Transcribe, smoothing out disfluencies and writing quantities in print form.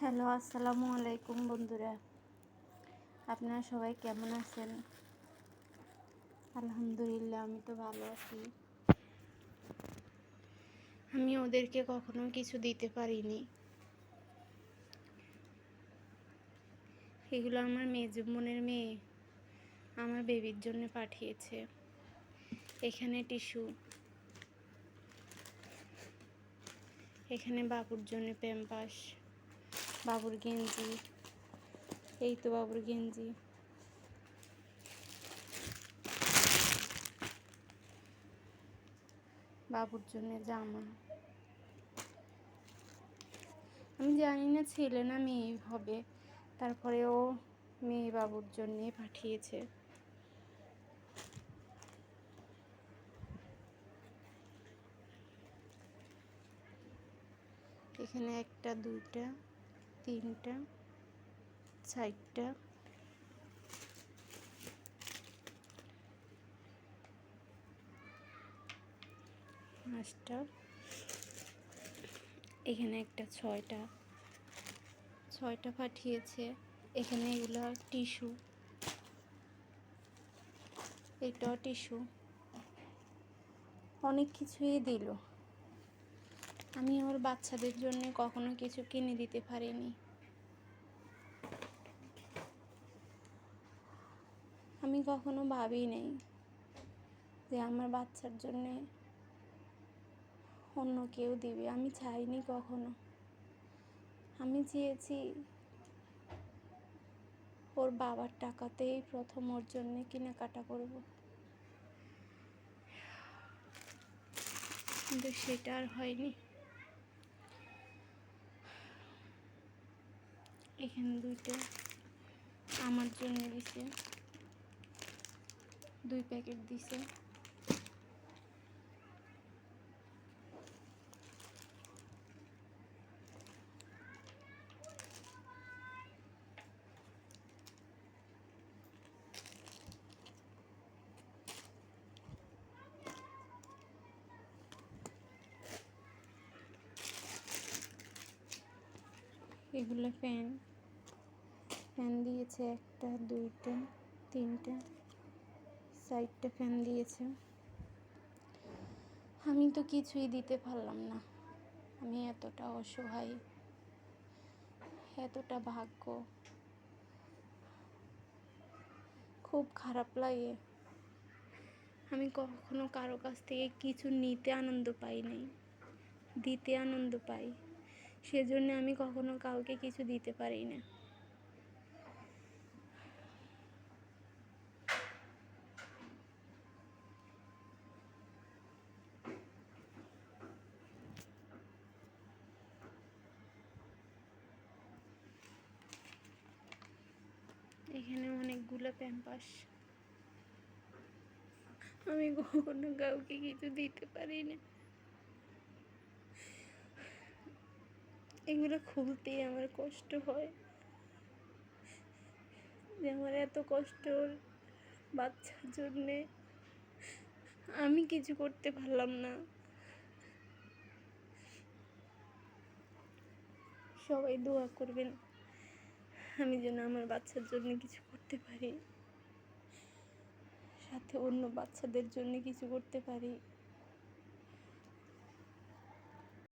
Hello, আসসালামু আলাইকুম বন্ধুরা। আপনারা সবাই কেমন আছেন? আলহামদুলিল্লাহ, আমি তো ভালো আছি। আমি ওদেরকে কখনো কিছু দিতে পারিনি। এগুলো আমার মেজো বোনের মেয়ে আমার বেবির জন্য পাঠিয়েছে। এখানে টিস্যু, এখানে বাবুর জন্য প্যাম্পাস, বাবুর গেঞ্জি, এই তো বাবুর গেঞ্জি, বাবুর জন্য জামা। আমি জানি না ছেলে না মেয়ে হবে, তারপরেও মেয়ে বাবুর জন্যে পাঠিয়েছে। এখানে 1টা 2টা 3টা 4টা 5টা, এখানে একটা 6টা পাঠিয়েছে। এখানে এগুলো টিস্যু, এটাও টিস্যু, অনেক কিছুই দিল। আমি ওর বাচ্চাদের জন্য কখনো কিছু কিনে দিতে পারিনি। আমি কখনো ভাবি নাই যে আমার বাচ্চার জন্যে অন্য কেউ দিবে। আমি চাইনি কখনো। আমি চেয়েছি ওর বাবার টাকাতেই প্রথম ওর জন্যে কেনাকাটা করব, কিন্তু সেটা আর হয়নি। এখানে 2টা আমার জন্য দিছে, 2 প্যাকেট দিছে। এগুলো ফ্যান দিয়েছে, 1টা 2টা 3টা 4টা ফ্যান দিয়েছে। আমি তো কিছুই দিতে পারলাম না। আমি এতটা অসহায়, এতটা ভাগ্য, খুব খারাপ লাগে। আমি কখনো কারো কাছ থেকে কিছু নিতে আনন্দ পাই নাই, দিতে আনন্দ পাই। সেজন্য আমি কখনো কাউকে কিছু দিতে পারি না। এখানে অনেকগুলো প্যাম্পাস। আমি কখনো কাউকে কিছু দিতে পারি না। এগুলো খুলতেই আমার কষ্ট হয় যে আমার এত কষ্টর বাচ্চার জন্যে আমি কিছু করতে পারলাম না। সবাই দোয়া করবেন আমি যেন আমার বাচ্চার জন্য কিছু করতে পারি, সাথে অন্য বাচ্চাদের জন্য কিছু করতে পারি।